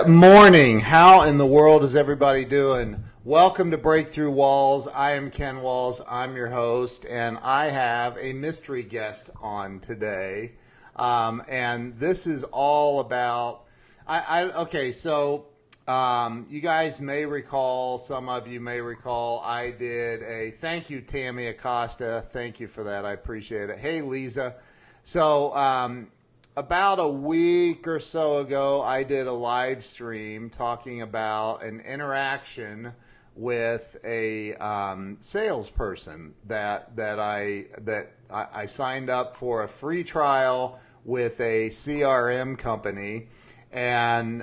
Good morning. How in the world is everybody doing? Welcome to Breakthrough Walls. I am Ken Walls. I'm your host, and I have a mystery guest on today. And this is all about. You guys may recall, some of you may recall, I did a thank you, Tammy Acosta. Thank you for that. I appreciate it. Hey, Lisa. So, about a week or so ago, I did a live stream talking about an interaction with a salesperson that I signed up for a free trial with a CRM company, and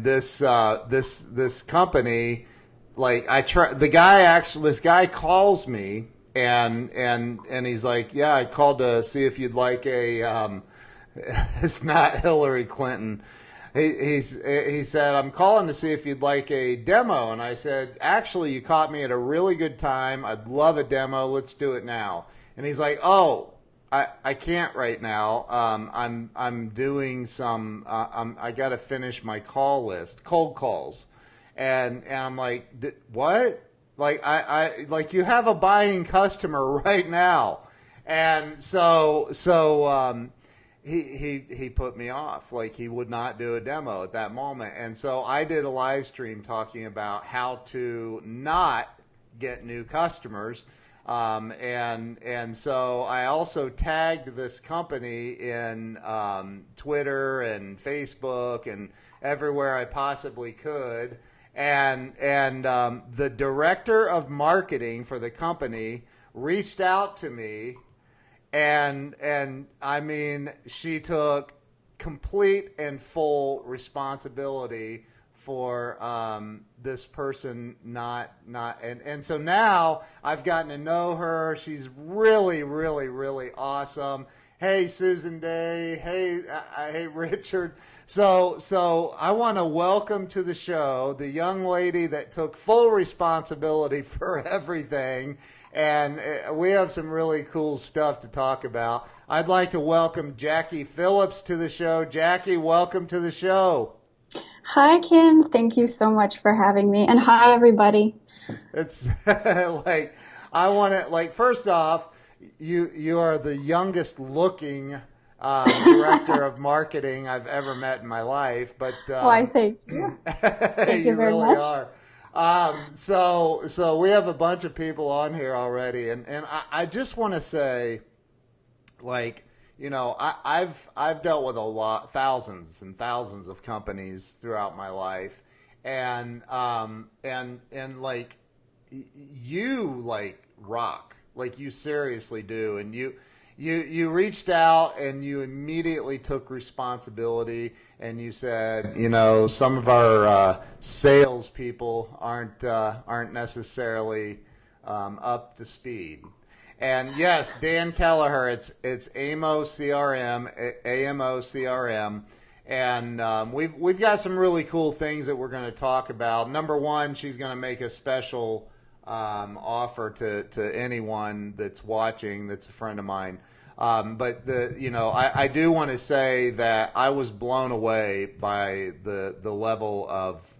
this company, this guy calls me and he's like, yeah, I called to see if you'd like a it's not Hillary Clinton. He said, I'm calling to see if you'd like a demo. And I said, actually, you caught me at a really good time. I'd love a demo. Let's do it now. And he's like, oh, I can't right now. I'm doing some, I got to finish my call list, cold calls. And I'm like, what? Like you have a buying customer right now. And so he put me off. Like, he would not do a demo at that moment. And so I did a live stream talking about how to not get new customers. And so I also tagged this company in Twitter and Facebook and everywhere I possibly could. And the director of marketing for the company reached out to me. And I mean, she took complete and full responsibility for this person and so now I've gotten to know her. She's really, really, really awesome. Hey, Susan Day. Hey, Richard. So I want to welcome to the show the young lady that took full responsibility for everything. And we have some really cool stuff to talk about. I'd like to welcome Jacque Phillips to the show. Jacque, welcome to the show. Hi, Ken. Thank you so much for having me. And hi, everybody. It's first off, you are the youngest looking director of marketing I've ever met in my life. But why, thank you. Thank you very really much. Are. So we have a bunch of people on here already, and I just want to say, I've dealt with thousands and thousands of companies throughout my life, and you rock, like you seriously do, and you reached out and you immediately took responsibility, and you said, some of our salespeople aren't necessarily up to speed. And yes, Dan Kelleher, it's AMO CRM, and we've got some really cool things that we're going to talk about. Number one, she's going to make a special offer to anyone that's watching that's a friend of mine. But I do want to say that I was blown away by the level of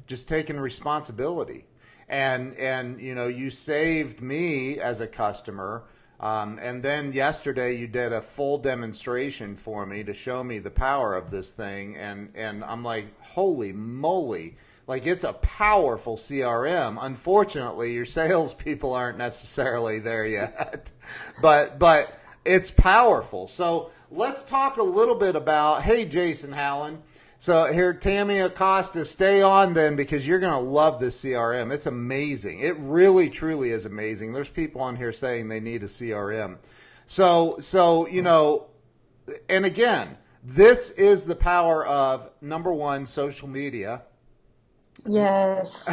just taking responsibility. And you saved me as a customer. And then yesterday you did a full demonstration for me to show me the power of this thing. And I'm like, holy moly. Like, it's a powerful CRM. Unfortunately, your salespeople aren't necessarily there yet, but it's powerful. So let's talk a little bit about, hey, Jason Hallen. So here, Tammy Acosta, stay on then, because you're going to love this CRM. It's amazing. It really, truly is amazing. There's people on here saying they need a CRM. So and again, this is the power of, number one, social media. Yes.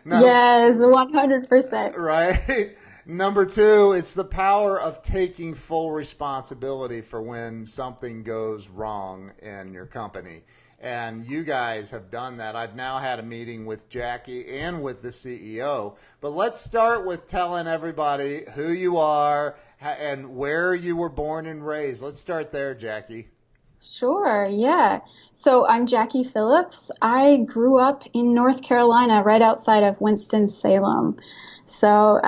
Yes, 100%. Right? Number two, it's the power of taking full responsibility for when something goes wrong in your company. And you guys have done that. I've now had a meeting with Jacque and with the CEO. But let's start with telling everybody who you are and where you were born and raised. Let's start there, Jacque. Sure, yeah. So I'm Jacque Phillips. I grew up in North Carolina, right outside of Winston-Salem. So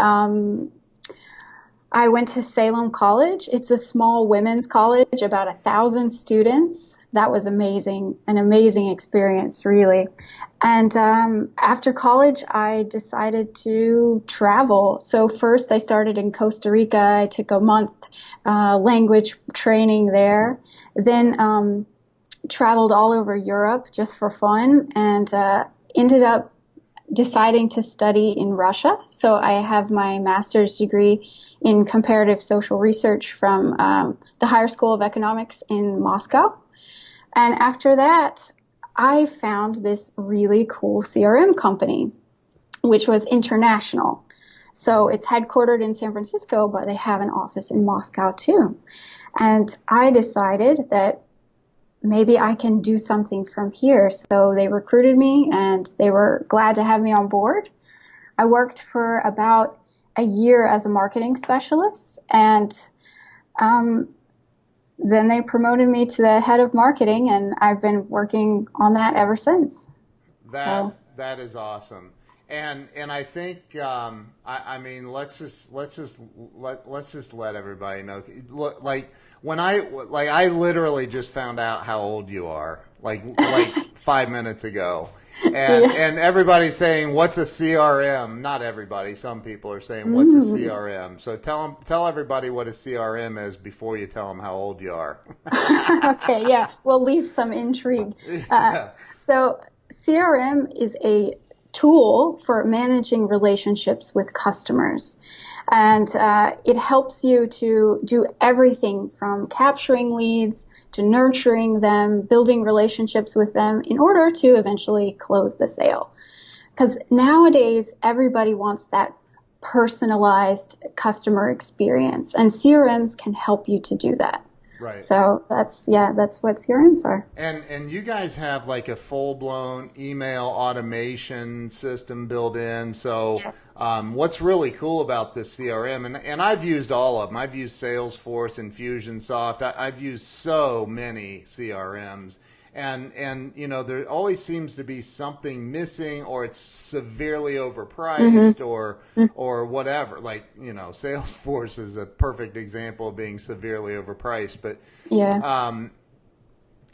I went to Salem College. It's a small women's college, about 1,000 students. That was amazing, an amazing experience, really. And after college, I decided to travel. So first, I started in Costa Rica. I took a month language training there. Then traveled all over Europe just for fun, and ended up deciding to study in Russia. So I have my master's degree in comparative social research from the Higher School of Economics in Moscow. And after that, I found this really cool CRM company, which was international. So it's headquartered in San Francisco, but they have an office in Moscow too. And I decided that maybe I can do something from here. So they recruited me and they were glad to have me on board. I worked for about a year as a marketing specialist, and then they promoted me to the head of marketing, and I've been working on that ever since. So, That is awesome. And I think I mean let's just let everybody know. Look, like when I literally just found out how old you are, like 5 minutes ago. yeah. And everybody's saying, "What's a CRM?" Not everybody. Some people are saying, "What's a CRM?" So tell everybody what a CRM is before you tell them how old you are. Okay, yeah, we'll leave some intrigue. Yeah. So CRM is a tool for managing relationships with customers. And it helps you to do everything from capturing leads to nurturing them, building relationships with them in order to eventually close the sale. Because nowadays, everybody wants that personalized customer experience, and CRMs can help you to do that. Right. So that's what CRMs are. And you guys have like a full blown email automation system built in. So Yes. what's really cool about this CRM, and I've used all of them. I've used Salesforce, Infusionsoft. I've used so many CRMs. And you know, there always seems to be something missing, or it's severely overpriced, or whatever. Like, you know, Salesforce is a perfect example of being severely overpriced. But Yeah.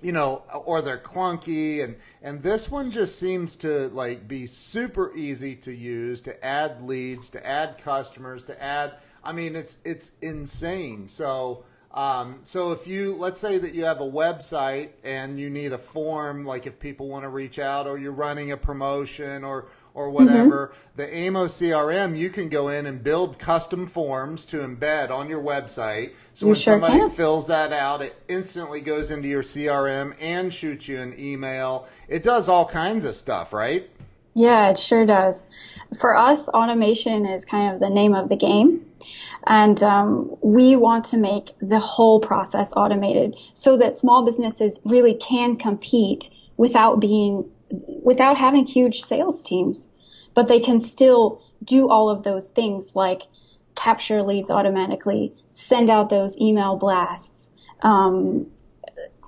you know, or they're clunky, and this one just seems to like be super easy to use, to add leads, to add customers, to add. I mean, it's insane. So. So if you, let's say that you have a website and you need a form, like if people want to reach out, or you're running a promotion, or hmm whatever, the AMO CRM, you can go in and build custom forms to embed on your website. So You when sure somebody can. fills that out, it instantly goes into your CRM and shoots you an email. It does all kinds of stuff, right? Yeah, it sure does. For us, automation is kind of the name of the game. And we want to make the whole process automated so that small businesses really can compete without having huge sales teams, but they can still do all of those things like capture leads automatically, send out those email blasts, um,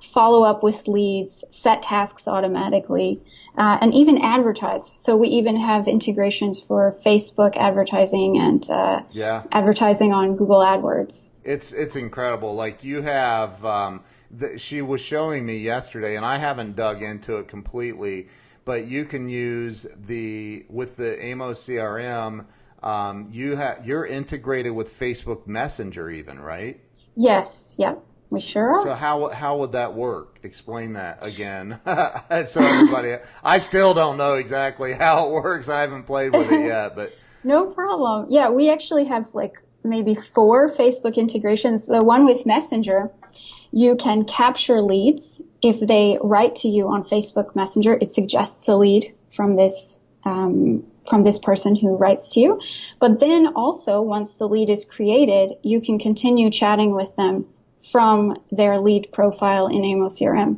follow up with leads, set tasks automatically, and even advertise. So we even have integrations for Facebook advertising and Yeah. advertising on Google AdWords. It's incredible. Like you have, she was showing me yesterday, and I haven't dug into it completely, but you can use with the AMO CRM. You're integrated with Facebook Messenger, even, right? Yes, yep, we sure So are. how would that work? Explain that again. So everybody, I still don't know exactly how it works. I haven't played with it yet, but No problem. Yeah, we actually have like maybe four Facebook integrations. The one with Messenger, you can capture leads. If they write to you on Facebook Messenger, it suggests a lead from this person who writes to you. But then also, once the lead is created, you can continue chatting with them from their lead profile in Amo CRM.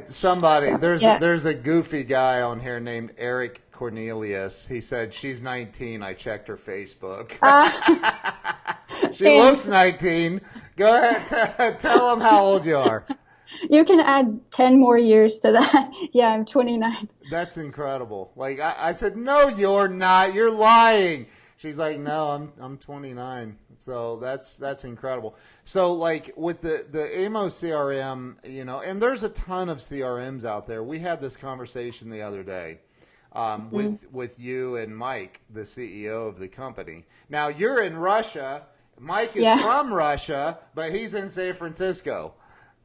somebody So yeah. there's a goofy guy on here named Eric Cornelius. He said she's 19. I checked her Facebook. Uh, She and looks 19. Go ahead, tell him how old you are. You can add 10 more years to that. Yeah, I'm 29. That's incredible. Like I said, no, you're not. You're lying. She's like, no, I'm 29. So that's incredible. So like with the AMO CRM, and there's a ton of CRMs out there. We had this conversation the other day with you and Mike, the CEO of the company. Now you're in Russia. Mike is from Russia, but he's in San Francisco.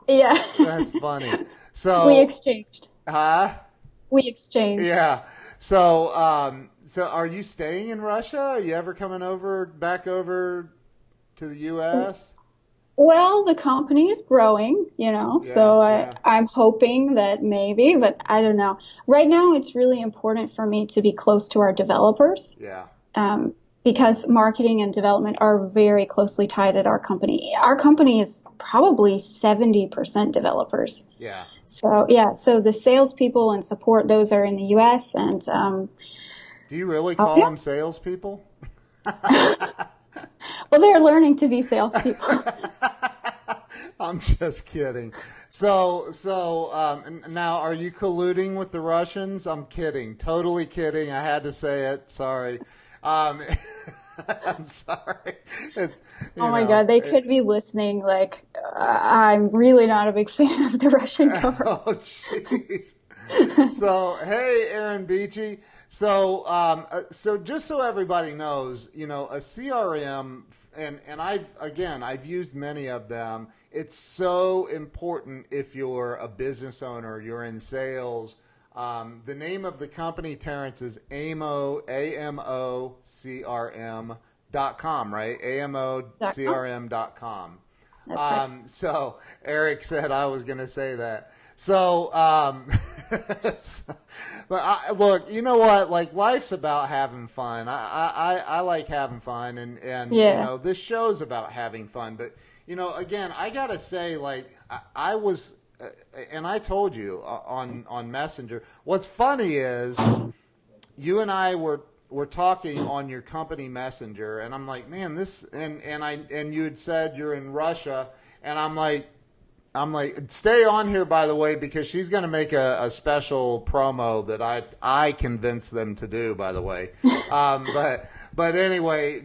Yeah. That's funny. So We exchanged. huh? We exchanged. Yeah. So are you staying in Russia? Are you ever coming back over to the U.S.? Well, the company is growing, Yeah, so yeah, I'm hoping that maybe, but I don't know. Right now, it's really important for me to be close to our developers, yeah, because marketing and development are very closely tied at our company. Our company is probably 70% developers. yeah. So yeah, so the salespeople and support, those are in the U.S. and Do you really oh call yeah, them salespeople? well, they're learning to be salespeople. I'm just kidding. Now are you colluding with the Russians? I'm kidding. Totally kidding. I had to say it. Sorry. Um, I'm sorry. It's, Oh my God, they could be listening. Like, I'm really not a big fan of the Russian government. oh, jeez. So, hey, Aaron Beachy. So just so everybody knows, a CRM, and I've used many of them. It's so important if you're a business owner, you're in sales. The name of the company, Terrence, is AMO, AMOCRM.com, right? AMOCRM.com. That's right. So Eric said I was going to say that. So, but look, you know what? Like life's about having fun. I like having fun, and Yeah. this show's about having fun. But again, I gotta say, like I was, and I told you on Messenger. What's funny is you and I were talking on your company messenger, and I'm like, man, this, and you had said you're in Russia, and I'm like, stay on here, by the way, because she's going to make a special promo that I convinced them to do, by the way. But anyway,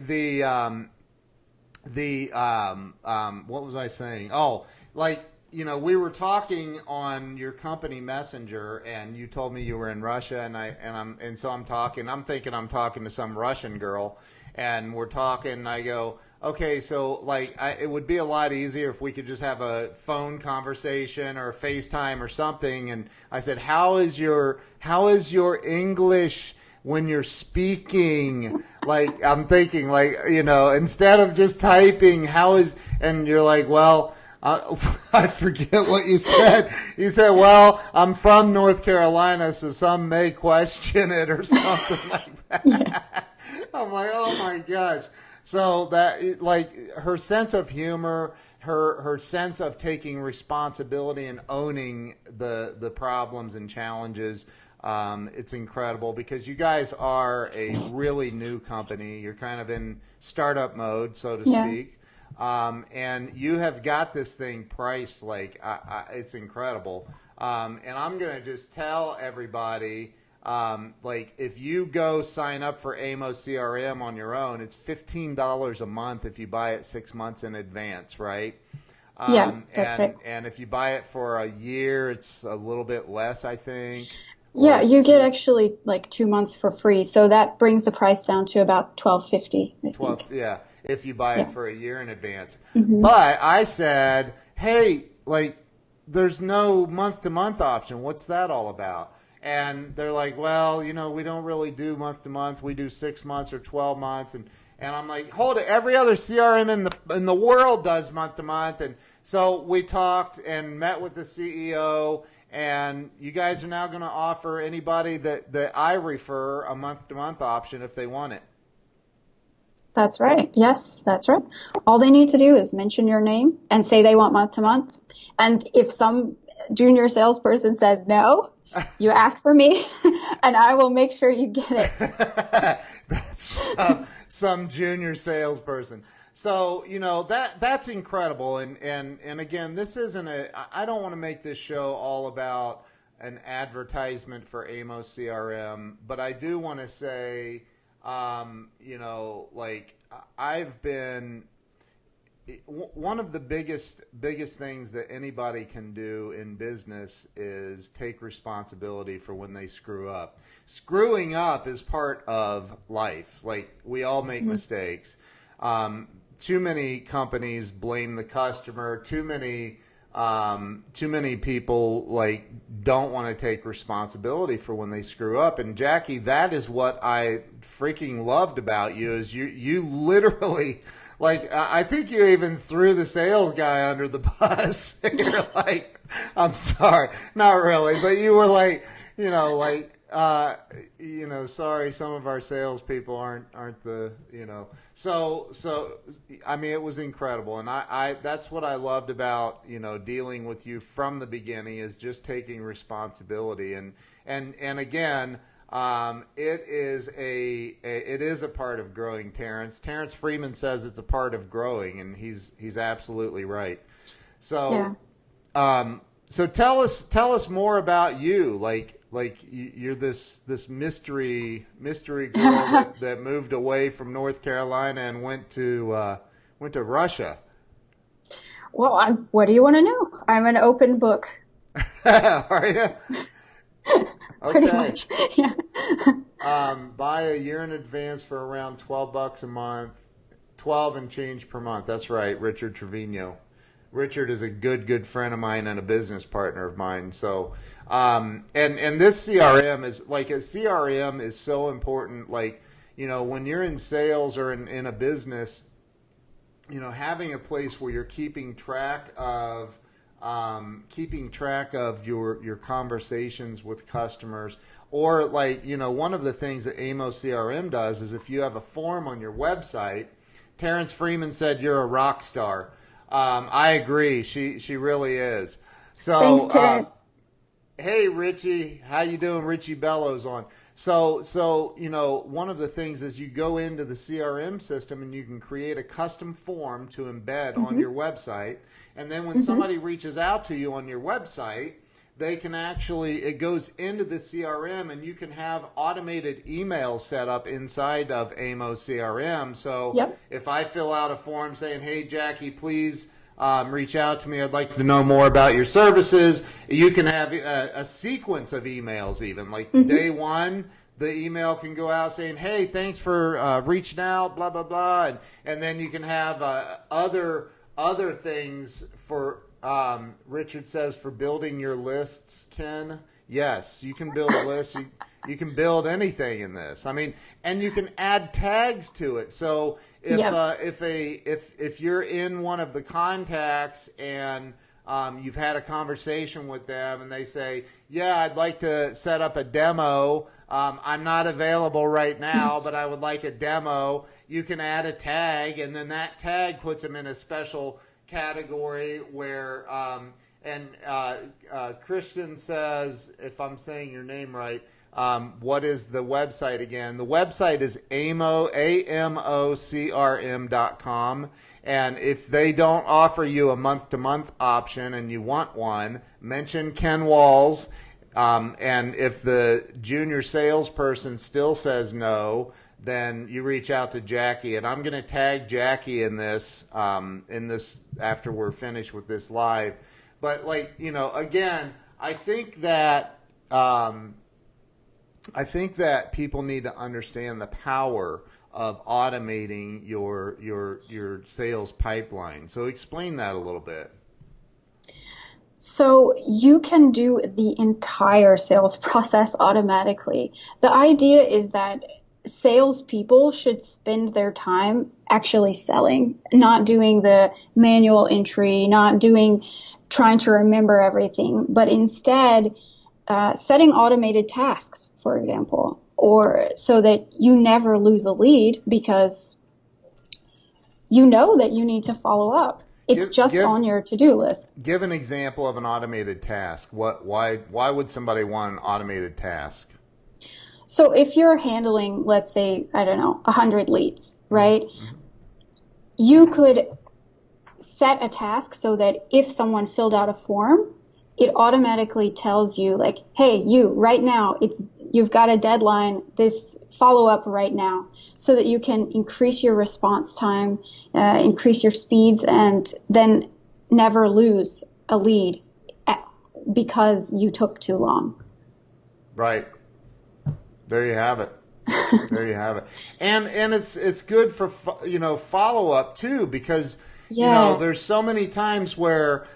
what was I saying? Oh, like, we were talking on your company messenger, and you told me you were in Russia, and so I'm talking. I'm thinking I'm talking to some Russian girl, and we're talking. And I go, okay, so like, it would be a lot easier if we could just have a phone conversation or a FaceTime or something. And I said, how is your English when you're speaking? Like, I'm thinking, like, instead of just typing, and you're like, well. I forget what you said. You said, well, I'm from North Carolina, so some may question it or something like that. Yeah. I'm like, oh my gosh. So that, like, her sense of humor, her sense of taking responsibility and owning the problems and challenges, it's incredible because you guys are a really new company. You're kind of in startup mode, so to Yeah. speak. And you have got this thing priced like it's incredible. And I'm going to just tell everybody, like if you go sign up for AMO CRM on your own, it's $15 a month if you buy it 6 months in advance, right? Yeah, that's right. And if you buy it for a year, it's a little bit less, I think. Yeah, Or you get two, actually like 2 months for free. So that brings the price down to about 12.50, I 12, think. yeah, if you buy it Yeah. for a year in advance. Hmm. But I said, hey, like, there's no month to month option. What's that all about? And they're like, well, we don't really do month to month. We do 6 months or 12 months. And I'm like, hold it. Every other CRM in the world does month to month. And so we talked and met with the CEO. And you guys are now going to offer anybody that I refer a month to month option if they want it. That's right. Yes, that's right. All they need to do is mention your name and say they want month to month. And if some junior salesperson says no, you ask for me and I will make sure you get it. That's some junior salesperson. So, that's incredible. And again, this isn't I don't want to make this show all about an advertisement for Amos CRM, but I do want to say, like I've been one of the biggest things that anybody can do in business is take responsibility for when they screw up. Screwing up is part of life. Like, we all make mistakes. Too many companies blame the customer. Too many people like don't want to take responsibility for when they screw up. And Jackie, that is what I freaking loved about you, is you literally, like, I think you even threw the sales guy under the bus. You're like, I'm sorry, not really, but you were like, sorry, some of our salespeople aren't the, So I mean, it was incredible, and I that's what I loved about dealing with you from the beginning, is just taking responsibility, and again. It is a part of growing, Terrence. Terrence Freeman says it's a part of growing, and he's absolutely right. So, yeah. So tell us more about you. Like you're this mystery girl that moved away from North Carolina and went to Russia. Well, what do you want to know? I'm an open book. Are you? Pretty much, yeah. Buy a year in advance for around $12 a month, 12 and change per month. That's right, Richard Trevino. Richard is a good friend of mine and a business partner of mine. So, and this CRM is so important. Like, when you're in sales or in a business, having a place where you're keeping track of your conversations with customers, or one of the things that Amos CRM does is, if you have a form on your website, Terrence Freeman said you're a rock star. I agree. She really is. So, thanks, Terrence. Hey, Richie, how you doing? Richie Bellows on. So one of the things is, you go into the CRM system and you can create a custom form to embed on your website. And then when somebody reaches out to you on your website, they can it goes into the CRM, and you can have automated emails set up inside of Amos CRM. So if I fill out a form saying, hey, Jackie, please reach out to me, I'd like to know more about your services, you can have a sequence of emails even. Like day one, the email can go out saying, hey, thanks for reaching out, blah, blah, blah. And then you can have other things for, Richard says, for building your lists, Ken. Yes, you can build lists. You can build anything in this. I mean, and you can add tags to it. So if you're in one of the contacts and you've had a conversation with them and they say, yeah, I'd like to set up a demo. I'm not available right now, but I would like a demo. You can add a tag, and then that tag puts them in a special category where, Christian says, if I'm saying your name right, what is the website again? The website is amocrm.com. And if they don't offer you a month-to-month option and you want one, mention Ken Walls. And if the junior salesperson still says no, then you reach out to Jackie, and I'm going to tag Jackie in this after we're finished with this live. But again, I think that people need to understand the power of automating your sales pipeline. So explain that a little bit. So you can do the entire sales process automatically. The idea is that salespeople should spend their time actually selling, not doing the manual entry, trying to remember everything, but instead setting automated tasks, for example, or so that you never lose a lead because you know that you need to follow up. It's on your to-do list. Give an example of an automated task. Why would somebody want an automated task? So if you're handling, let's say, 100 leads, right? Mm-hmm. you could set a task so that if someone filled out a form, it automatically tells you like, hey, you right now, you've got a deadline, this follow up right now, so that you can increase your response time, increase your speeds, and then never lose a lead because you took too long. Right. There you have it. There you have it. And it's good for follow up too, because there's so many times where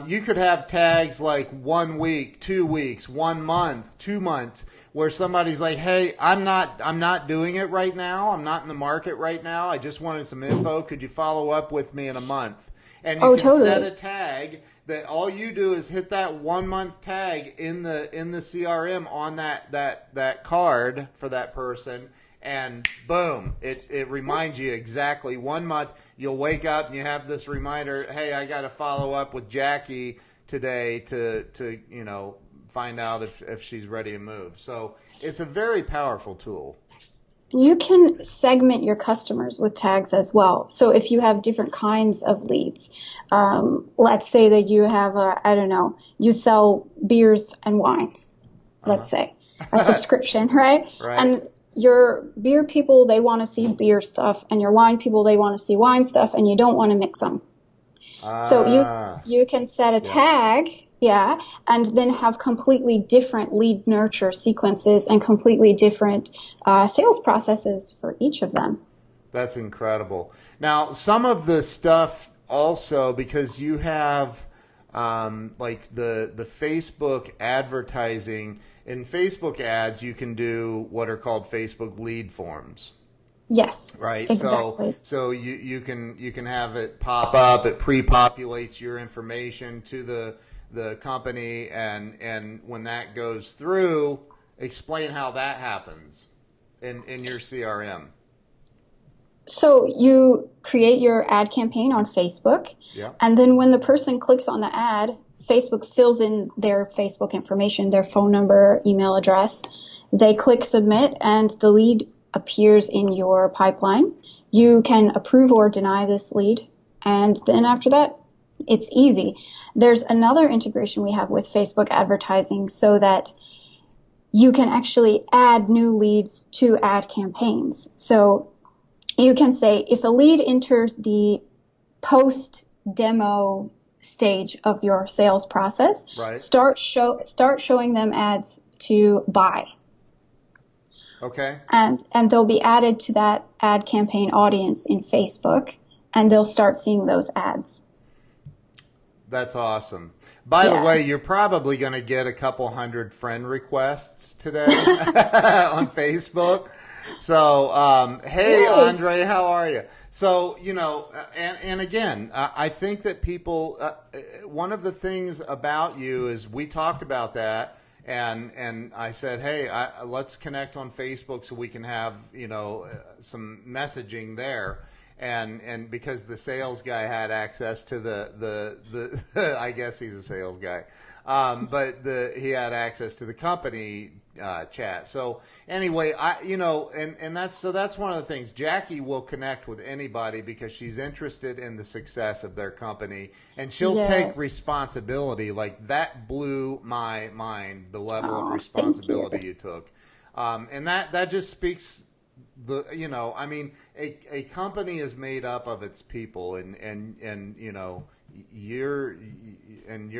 you could have tags like 1 week, 2 weeks, 1 month, 2 months, where somebody's like, hey, I'm not doing it right now. I'm not in the market right now. I just wanted some info. Could you follow up with me in a month? And you can totally set a tag that all you do is hit that 1 month tag in the CRM on that card for that person, and boom, it reminds you exactly 1 month. You'll wake up and you have this reminder, hey, I got to follow up with Jackie today to find out if she's ready to move. So it's a very powerful tool. You can segment your customers with tags as well. So if you have different kinds of leads, let's say that you have you sell beers and wines, let's say, a subscription, right? Right. And your beer people, they want to see beer stuff, and your wine people, they want to see wine stuff, and you don't want to mix them. So you can set a tag, and then have completely different lead nurture sequences and completely different sales processes for each of them. That's incredible. Now, some of the stuff also, because you have like the Facebook advertising. In Facebook ads, you can do what are called Facebook lead forms. Yes. Right. Exactly. So you can have it pop up. It pre-populates your information to the company, and when that goes through, explain how that happens in your CRM. So you create your ad campaign on Facebook, and then when the person clicks on the ad, Facebook fills in their Facebook information, their phone number, email address. They click submit, and the lead appears in your pipeline. You can approve or deny this lead, and then after that, it's easy. There's another integration we have with Facebook advertising so that you can actually add new leads to ad campaigns. So you can say if a lead enters the post demo stage of your sales process, start showing them ads to buy. Okay. And they'll be added to that ad campaign audience in Facebook, and they'll start seeing those ads. That's awesome. By the way, you're probably going to get a couple hundred friend requests today on Facebook. So, hey, Andre, how are you? So, and again, I think that people, one of the things about you is we talked about that, and I said, hey, let's connect on Facebook so we can have, some messaging there. And because the sales guy had access to the I guess he's a sales guy, but he had access to the company chat. So anyway, that's one of the things. Jackie will connect with anybody because she's interested in the success of their company, and she'll take responsibility. Like that blew my mind, the level of responsibility you took, and that just speaks. A company is made up of its people, and you're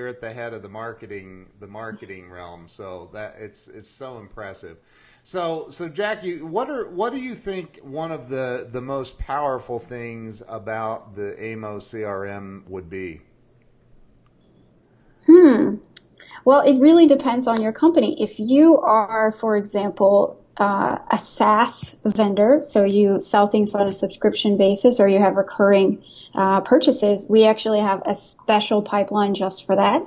at the head of the marketing realm. So that it's so impressive. So Jackie, what do you think one of the most powerful things about the AMO CRM would be? Well, it really depends on your company. If you are, for example, a SaaS vendor, so you sell things on a subscription basis, or you have recurring purchases, we actually have a special pipeline just for that.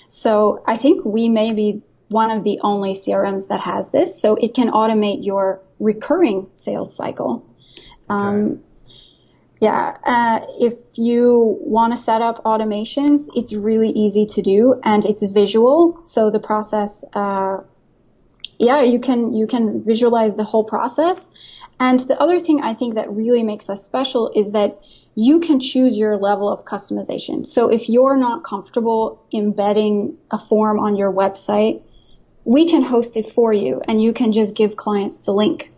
So I think we may be one of the only CRMs that has this, so it can automate your recurring sales cycle. Okay. If you want to set up automations, it's really easy to do, and it's visual, so the process yeah, you can visualize the whole process. And the other thing I think that really makes us special is that you can choose your level of customization. So if you're not comfortable embedding a form on your website, we can host it for you and you can just give clients the link.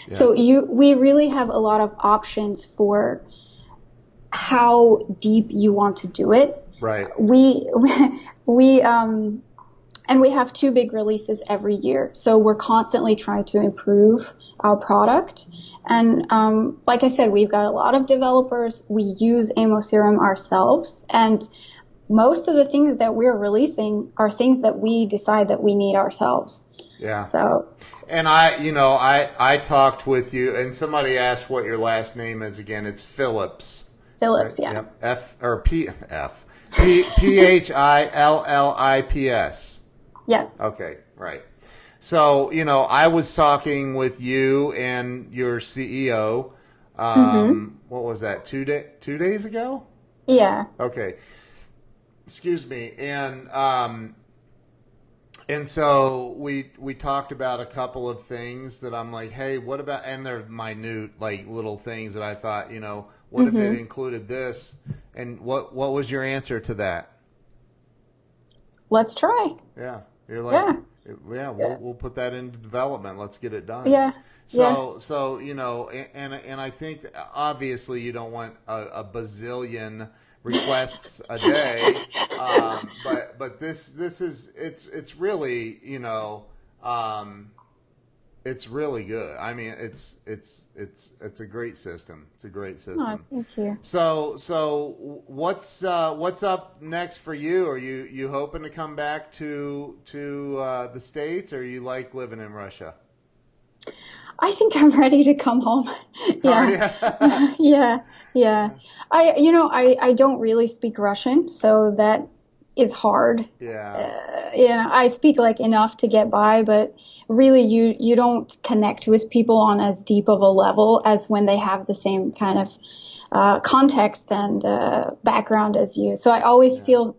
Yeah. So we really have a lot of options for how deep you want to do it. Right. And we have 2 big releases every year. So we're constantly trying to improve our product. And like I said, we've got a lot of developers. We use AMO CRM ourselves. And most of the things that we're releasing are things that we decide that we need ourselves. Yeah. So. And I talked with you, and somebody asked what your last name is again. It's Phillips. Phillips, right? Yeah. Yep. Phillips. Yeah. Okay, right. So, I was talking with you and your CEO, what was that, 2 days ago? Yeah. Okay. Excuse me. And so we talked about a couple of things that I'm like, hey, what about, and they're minute, like little things that I thought, what if it included this? And what was your answer to that? Let's try. Yeah. You're like, we'll put that into development. Let's get it done. Yeah. So and I think obviously you don't want a bazillion requests a day, but this is it's really it's really good. I mean, it's a great system. It's a great system. Oh, thank you. So what's up next for you? Are you hoping to come back to the States, or you like living in Russia? I think I'm ready to come home. Yeah. Yeah. I don't really speak Russian, so that is hard. Yeah. I speak like enough to get by, but really you don't connect with people on as deep of a level as when they have the same kind of context and background as you. So I always feel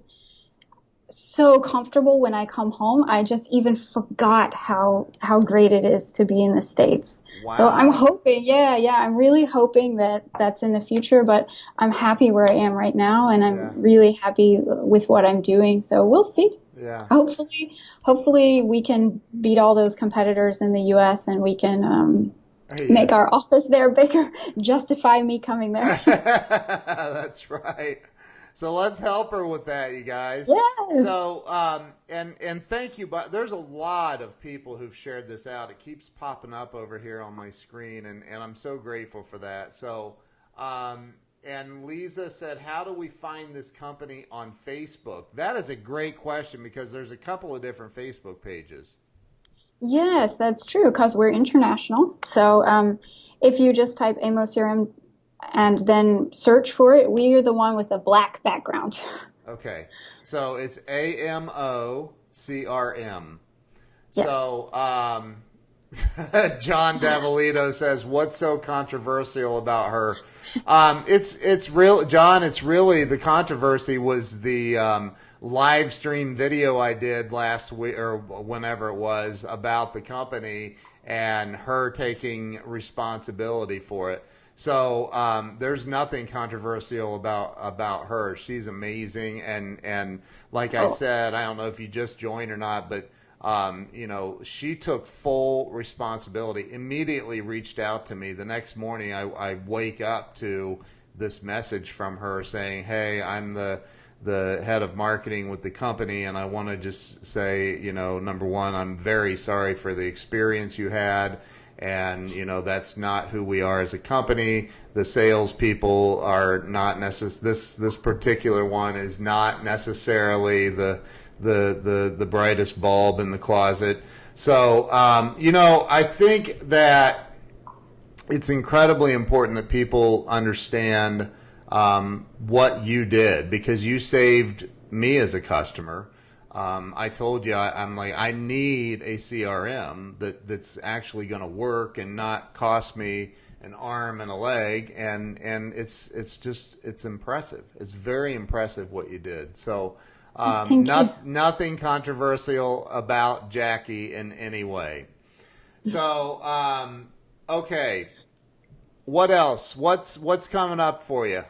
so comfortable when I come home. I just even forgot how great it is to be in the States. Wow. So I'm hoping, I'm really hoping that that's in the future, but I'm happy where I am right now, and I'm really happy with what I'm doing. So we'll see. Yeah. Hopefully we can beat all those competitors in the U.S. and we can make our office there bigger, justify me coming there. That's right. So let's help her with that, you guys. Yes. So, and thank you, but there's a lot of people who've shared this out. It keeps popping up over here on my screen, and I'm so grateful for that. So, and Lisa said, how do we find this company on Facebook? That is a great question because there's a couple of different Facebook pages. Yes, that's true because we're international. So, if you just type AMO CRM and then search for it, we are the one with a black background. Okay. So it's AMO CRM. Yes. So John Davalito says, what's so controversial about her? It's real, John, it's really the controversy was the live stream video I did last week or whenever it was about the company and her taking responsibility for it. So there's nothing controversial about her. She's amazing, and like I said, I don't know if you just joined or not, but she took full responsibility. Immediately reached out to me the next morning. I wake up to this message from her saying, "Hey, I'm the head of marketing with the company, and I want to just say, number one, I'm very sorry for the experience you had." And, that's not who we are as a company. The salespeople are not this particular one is not necessarily the brightest bulb in the closet. So, I think that it's incredibly important that people understand what you did because you saved me as a customer. I told you, I'm like, I need a CRM that's actually going to work and not cost me an arm and a leg. And it's impressive. It's very impressive what you did. So, Thank you. Nothing controversial about Jacque in any way. So, okay. What else? What's coming up for you?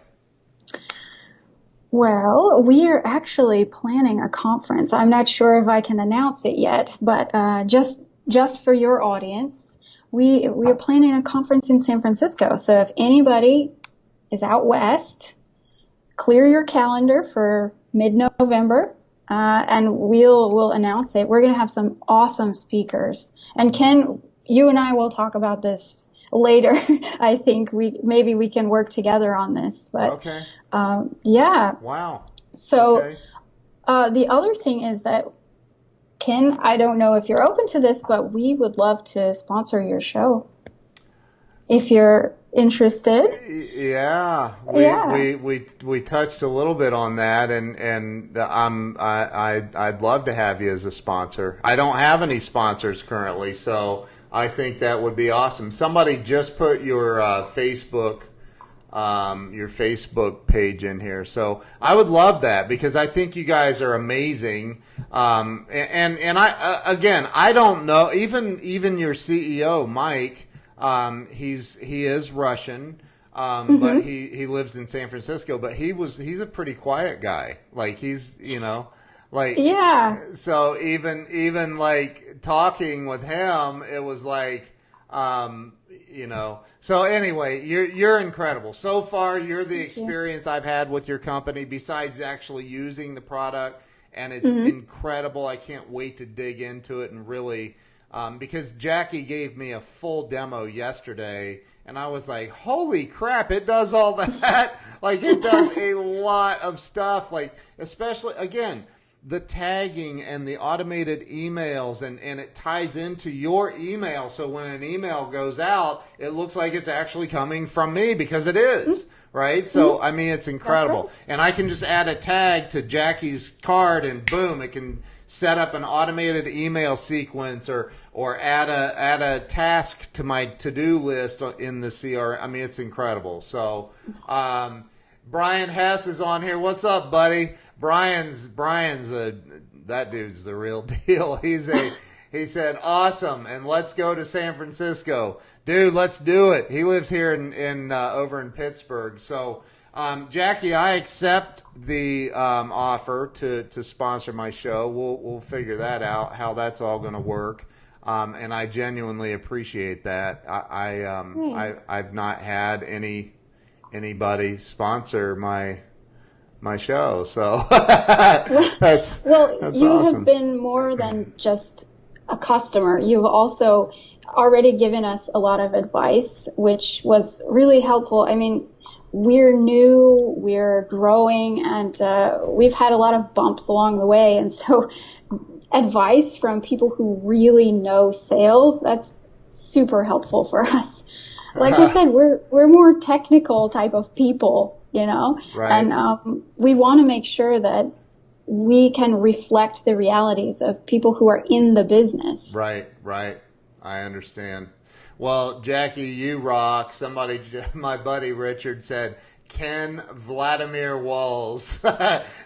Well, we are actually planning a conference. I'm not sure if I can announce it yet, but just for your audience, we are planning a conference in San Francisco. So if anybody is out west, clear your calendar for mid-November, and we'll announce it. We're going to have some awesome speakers. And Ken, you and I will talk about this later. I think maybe we can work together on this. But okay. Yeah. Wow. So Okay. the other thing is that, Ken, I don't know if you're open to this, but we would love to sponsor your show if you're interested. Yeah, Yeah. we touched a little bit on that, and I'd love to have you as a sponsor. I don't have any sponsors currently, so I think that would be awesome. Somebody just put your Facebook page in here, so I would love that because I think you guys are amazing. And I again, I don't know, even your CEO Mike. He is Russian, but he lives in San Francisco. But he's a pretty quiet guy. Like he's like Yeah. so even like talking with him, it was like So anyway, you're incredible. So far, you're the experience I've had with your company. Besides actually using the product, and it's incredible. I can't wait to dig into it and really. Because Jacque gave me a full demo yesterday, and I was like, holy crap, it does all that. Like, it does a lot of stuff. Like, especially, again, the tagging and the automated emails, and it ties into your email. So when an email goes out, it looks like it's actually coming from me because it is. Right? So, I mean, it's incredible. Right. And I can just add a tag to Jackie's card, and boom, it can set up an automated email sequence or add a task to my to-do list in the CRM. I mean, it's incredible. So, Brian Hess is on here. What's up, buddy? Brian's that dude's the real deal. He said, awesome, and let's go to San Francisco. Dude, let's do it. He lives here in over in Pittsburgh. So, Jacque, I accept the offer to sponsor my show. We'll figure that out, how that's all going to work. And I genuinely appreciate that. I've not had anybody sponsor my show, so that's you awesome. have been more than just a customer. You've also already given us a lot of advice, which was really helpful. I mean, we're new, we're growing, and we've had a lot of bumps along the way. And so advice from people who really know sales, that's super helpful for us. Like I said, we're more technical type of people, Right. And we want to make sure that we can reflect the realities of people who are in the business. Right. I understand. Well, Jacque, you rock. Somebody, my buddy Richard said, Ken Vladimir Walls.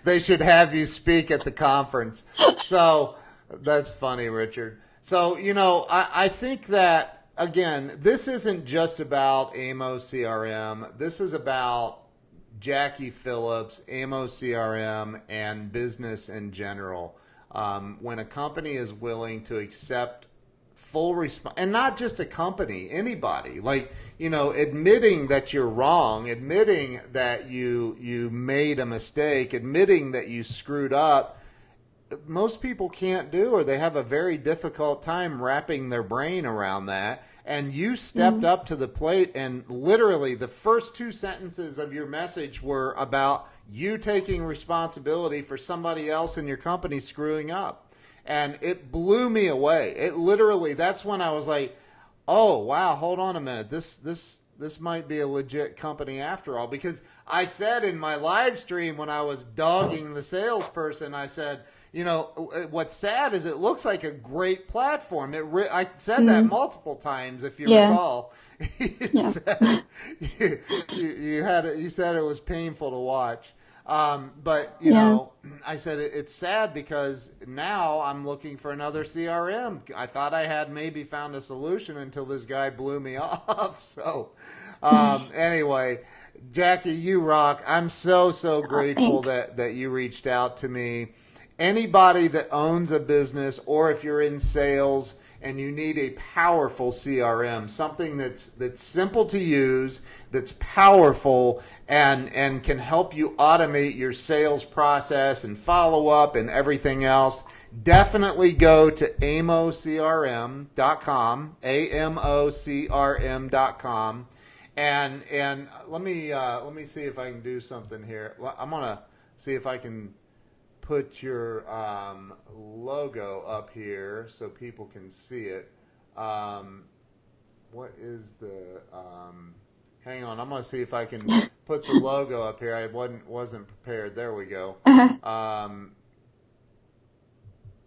They should have you speak at the conference. So that's funny, Richard. So, I think that, again, this isn't just about AMO CRM. This is about Jacque Phillips, AMO CRM, and business in general. When a company is willing to accept full response, and not just a company, anybody, like, admitting that you're wrong, admitting that you made a mistake, admitting that you screwed up, most people can't do, or they have a very difficult time wrapping their brain around that. And you stepped up to the plate, and literally the first two sentences of your message were about you taking responsibility for somebody else in your company screwing up. And it blew me away. It literally, that's when I was like, oh, wow, hold on a minute. This might be a legit company after all. Because I said in my live stream when I was dogging the salesperson, I said, what's sad is it looks like a great platform. I said that multiple times, if you recall. You said it was painful to watch. But I said it's sad because now I'm looking for another CRM. I thought I had maybe found a solution until this guy blew me off. So anyway, Jackie, you rock. I'm so grateful that you reached out to me. Anybody that owns a business, or if you're in sales and you need a powerful CRM, something that's simple to use, that's powerful, and can help you automate your sales process and follow up and everything else, definitely go to amocrm.com, amocrm.com. And let me see if I can do something here. I'm gonna see if I can put your logo up here so people can see it. What is the? Hang on, I'm gonna see if I can put the logo up here. I wasn't prepared. There we go.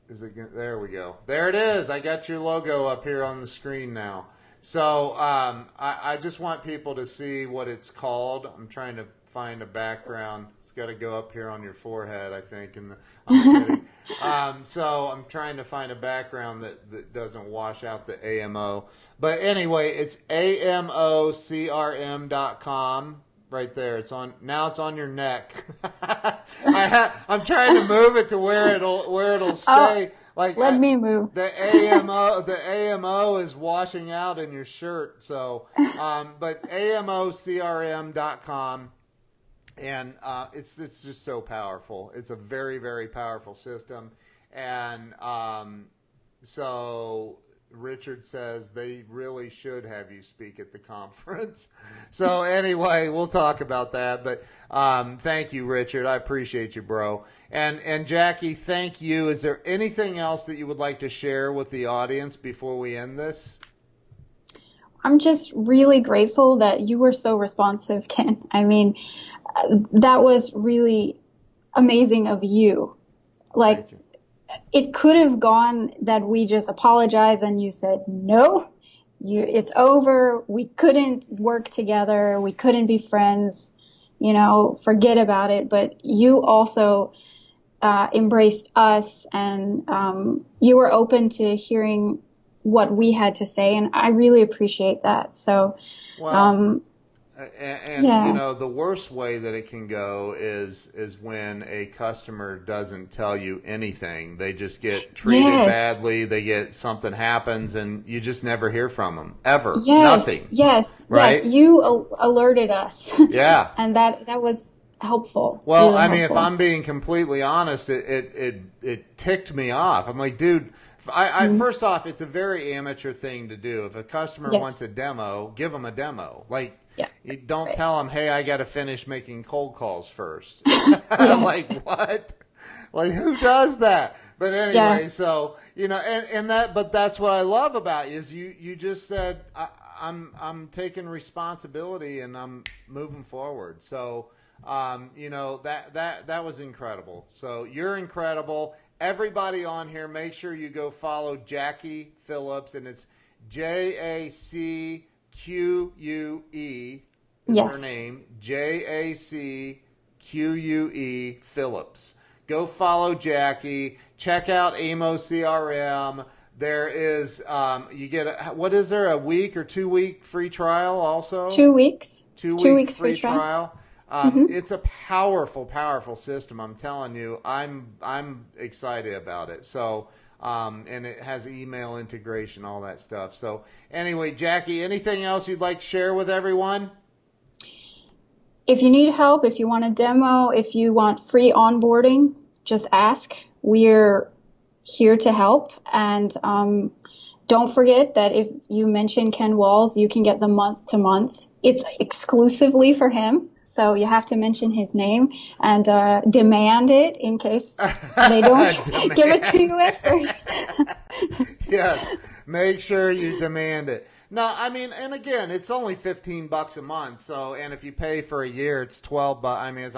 Is it? There we go. There it is. I got your logo up here on the screen now. So I just want people to see what it's called. I'm trying to find a background. It's got to go up here on your forehead, I think. I'm kidding. So I'm trying to find a background that doesn't wash out the AMO. But anyway, it's amocrm.com. Right there. It's on. Now it's on your neck. I'm trying to move it to where it'll stay. Let me move. The AMO is washing out in your shirt. So, but amocrm.com, and it's just so powerful. It's a very, very powerful system, and so Richard says they really should have you speak at the conference. So anyway, we'll talk about that. But thank you, Richard. I appreciate you, bro. And Jackie, thank you. Is there anything else that you would like to share with the audience before we end this? I'm just really grateful that you were so responsive, Ken. I mean, that was really amazing of you. Like, it could have gone that we just apologized and you said, no, it's over. We couldn't work together. We couldn't be friends, forget about it. But you also embraced us, and you were open to hearing what we had to say. And I really appreciate that. So, the worst way that it can go is when a customer doesn't tell you anything. They just get treated badly. They get something happens, and you just never hear from them ever. Nothing. Yes. Right. Yes. You alerted us. Yeah. And that was helpful. Well, really helpful. If I'm being completely honest, it ticked me off. I'm like, dude. First off, it's a very amateur thing to do. If a customer wants a demo, give them a demo. You don't tell them, hey, I got to finish making cold calls first. Like, what? Like, who does that? But anyway, so, but that's what I love about you is you just said, I'm taking responsibility and I'm moving forward. So, that was incredible. So you're incredible. Everybody on here, make sure you go follow Jacque Phillips, and it's JACQUE is her name, JACQUE Phillips. Go follow Jackie. Check out AMO CRM. There is, you get, a week or 2 week free trial also? 2 weeks. 2 weeks free trial. It's a powerful, powerful system. I'm telling you, I'm excited about it. So, and it has email integration, all that stuff. So anyway, Jackie, anything else you'd like to share with everyone? If you need help, if you want a demo, if you want free onboarding, just ask. We're here to help. And don't forget that if you mention Ken Walls, you can get the month to month. It's exclusively for him. So you have to mention his name and demand it in case they don't give it to you at first. Yes, make sure you demand it. No, and again, it's only $15 a month. So, and if you pay for a year, it's $12. It's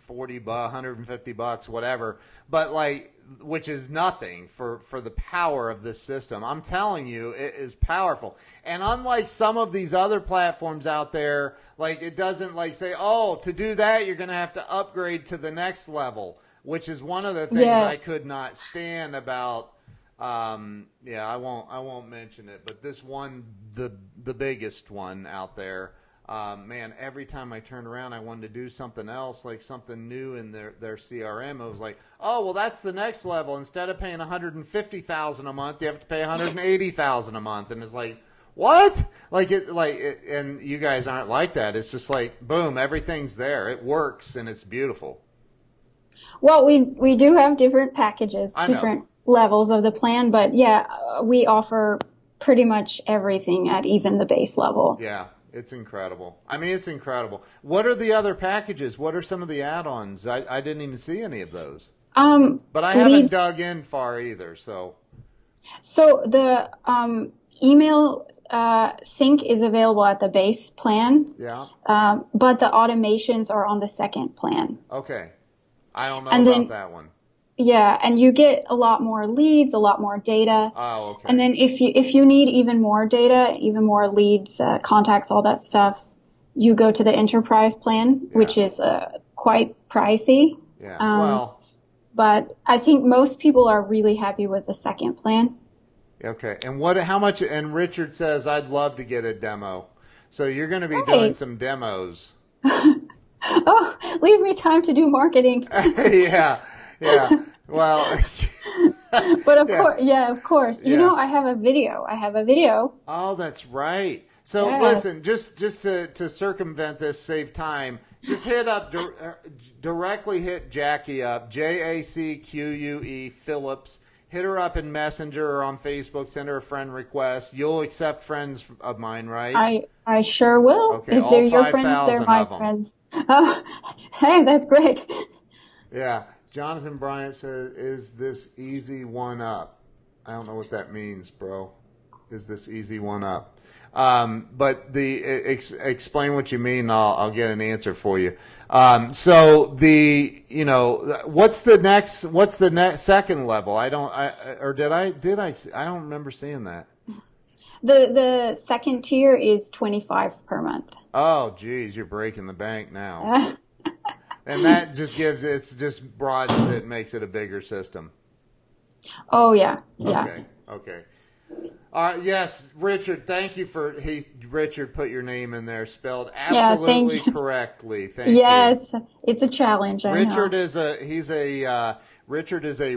$150, whatever. But like, which is nothing for the power of this system. I'm telling you, it is powerful. And unlike some of these other platforms out there, like it doesn't like say, oh, to do that, you're going to have to upgrade to the next level, which is one of the things I could not stand about. Yeah, I won't mention it, but this one, the biggest one out there, man, every time I turned around, I wanted to do something else, like something new in their CRM. I was like, oh, well, that's the next level. Instead of paying $150,000 a month, you have to pay $180,000 a month. And it's like, what? And you guys aren't like that. It's just like, boom, everything's there. It works and it's beautiful. Well, we do have different packages, different levels of the plan, but yeah, we offer pretty much everything at even the base level. Yeah. It's incredible. I mean, it's incredible. What are the other packages? What are some of the add-ons? I didn't even see any of those. But I haven't dug in far either. So the email sync is available at the base plan. Yeah. But the automations are on the second plan. Okay. I don't know about that one. Yeah, and you get a lot more leads, a lot more data. Oh, okay. And then if you need even more data, even more leads, contacts, all that stuff, you go to the enterprise plan, which is quite pricey. Yeah. But I think most people are really happy with the second plan. Okay. And how much? And Richard says, I'd love to get a demo. So you're going to be doing some demos. Oh, leave me time to do marketing. Yeah. Yeah. Well, but of course. You know, I have a video. Oh, that's right. So listen, just to circumvent this, save time, just directly hit Jacque up, Jacque Phillips. Hit her up in Messenger or on Facebook. Send her a friend request. You'll accept friends of mine, right? I sure will. Okay, if they're your friends, they're my friends. Oh, hey, that's great. Yeah. Jonathan Bryant says, is this easy one up? I don't know what that means, bro. Is this easy one up? But explain what you mean. I'll get an answer for you. So what's the next second level? I don't remember seeing that. The second tier is $25 per month. Oh, geez, you're breaking the bank now. And that just broadens it, makes it a bigger system. Oh, yeah. Yeah. Okay. Yes, Richard, thank you Richard put your name in there, spelled absolutely correctly. Thank you. Yes, it's a challenge. Richard is a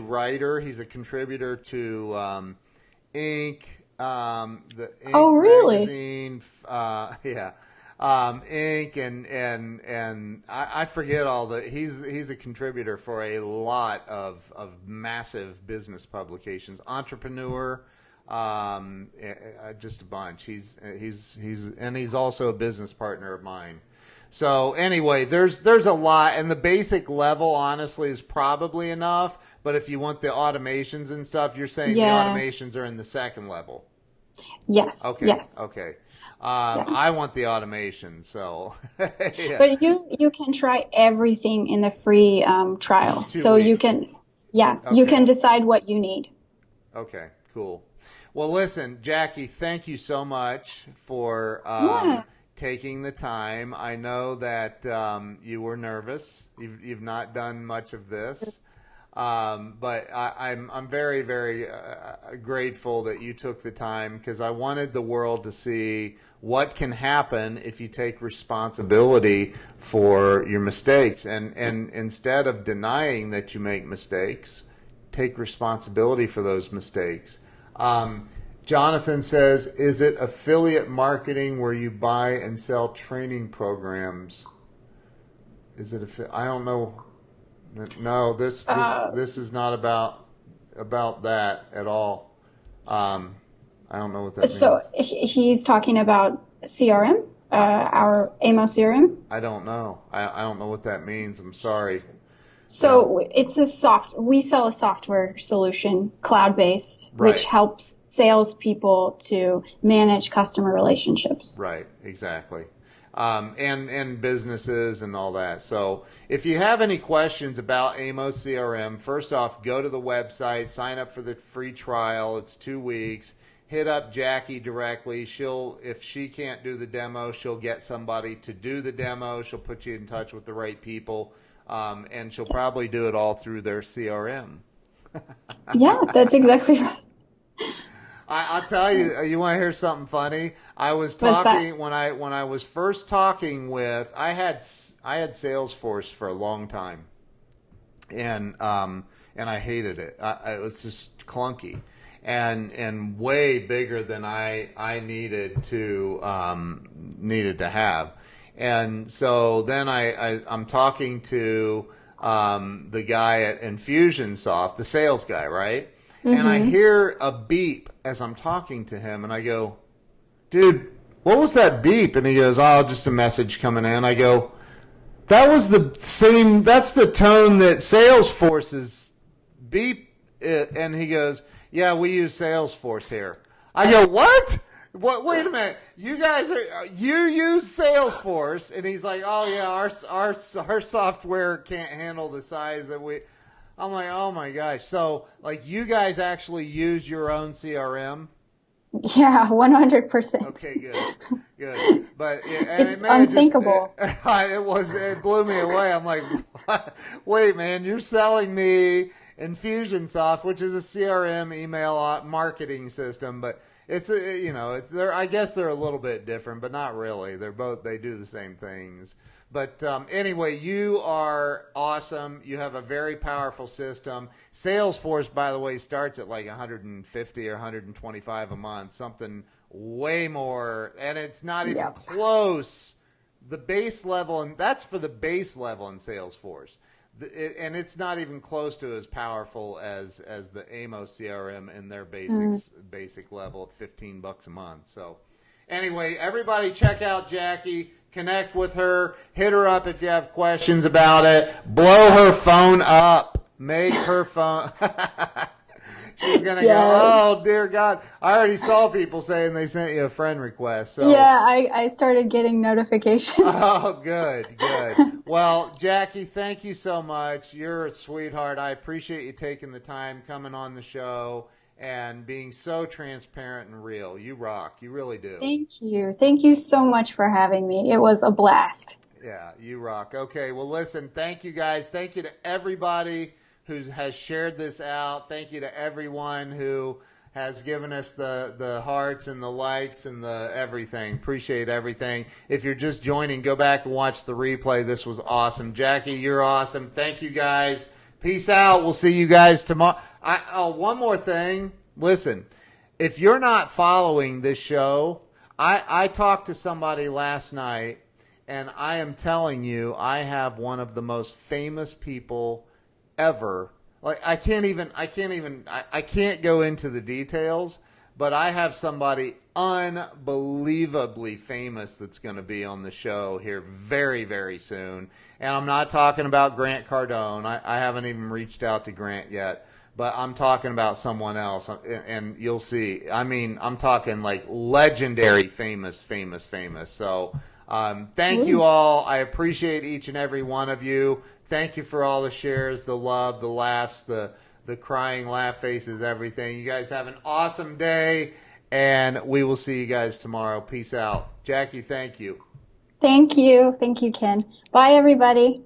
writer. He's a contributor to Inc. The Inc. magazine. Yeah. Inc. and I forget all he's a contributor for a lot of massive business publications, Entrepreneur, just a bunch. He's also a business partner of mine. So anyway, there's a lot, and the basic level honestly is probably enough, but if you want the automations and stuff, you're saying the automations are in the second level. Yes. Okay. Yes. Okay. I want the automation, so. Yeah. But you can try everything in the free trial. 2 so weeks. you can decide what you need. Okay, cool. Well, listen, Jacque, thank you so much for taking the time. I know that you were nervous. You've not done much of this. But I'm very, very grateful that you took the time, because I wanted the world to see what can happen if you take responsibility for your mistakes. And instead of denying that you make mistakes, take responsibility for those mistakes. Jonathan says, is it affiliate marketing where you buy and sell training programs? Is it I don't know. No, this is not about that at all. I don't know what that means. So he's talking about CRM, our AMO CRM. I don't know. I don't know what that means. I'm sorry. So we sell a software solution, cloud-based, Right. which helps salespeople to manage customer relationships. Right, exactly. And businesses and all that. So if you have any questions about AMO CRM, first off, go to the website, sign up for the free trial. It's 2 weeks. Hit up Jacque directly. If she can't do the demo, she'll get somebody to do the demo. She'll put you in touch with the right people, and she'll probably do it all through their CRM. Yeah, that's exactly right. I'll tell you. You want to hear something funny? I was What's talking that? when I was first talking with. I had Salesforce for a long time, and I hated it. It was just clunky, and way bigger than I needed to have. And so then I'm talking to the guy at Infusionsoft, the sales guy, right? And I hear a beep as I'm talking to him, and I go, dude, what was that beep? And he goes, oh, just a message coming in. I go, that's the tone that Salesforce's beep. And he goes, yeah, we use Salesforce here. I go, what? What? Wait a minute. You use Salesforce? And he's like, oh yeah, our software can't handle the size that we. I'm like, oh my gosh. So, like, you guys actually use your own CRM? Yeah, 100%. Okay, good. But It's unthinkable. It blew me away. I'm like, what? Wait, man, you're selling me Infusionsoft, which is a CRM email marketing system, but I guess they're a little bit different, but not really. They do the same things. But anyway, you are awesome. You have a very powerful system. Salesforce, by the way, starts at like 150 or 125 a month, something way more, and it's not even close. The base level, and that's for the base level in Salesforce. And it's not even close to as powerful as the AMO CRM in their basic level at $15 a month. So anyway, everybody check out Jacque. Connect with her. Hit her up if you have questions about it. Blow her phone up. Make her phone. She's going to go, oh, dear God. I already saw people saying they sent you a friend request. So. Yeah, I started getting notifications. Oh, good. Well, Jacque, thank you so much. You're a sweetheart. I appreciate you taking the time, coming on the show, and being so transparent and real. You rock. You really do. Thank you. Thank you so much for having me. It was a blast. Yeah, you rock. Okay, well, listen, thank you guys. Thank you to everybody who has shared this out. Thank you to everyone who has given us the hearts and the likes and the everything. Appreciate everything. If you're just joining, go back and watch the replay. This was awesome. Jacque, you're awesome. Thank you guys. Peace out. We'll see you guys tomorrow. One more thing. Listen, if you're not following this show, I talked to somebody last night, and I am telling you, I have one of the most famous people ever. Like, I can't go into the details, but I have somebody unbelievably famous that's going to be on the show here very, very soon. And I'm not talking about Grant Cardone. I haven't even reached out to Grant yet, but I'm talking about someone else, and you'll see. I mean, I'm talking like legendary famous. So thank you all. I appreciate each and every one of you. Thank you for all the shares, the love, the laughs, the crying laugh faces, everything. You guys have an awesome day, and we will see you guys tomorrow. Peace out. Jacque, thank you. Thank you. Thank you, Ken. Bye, everybody.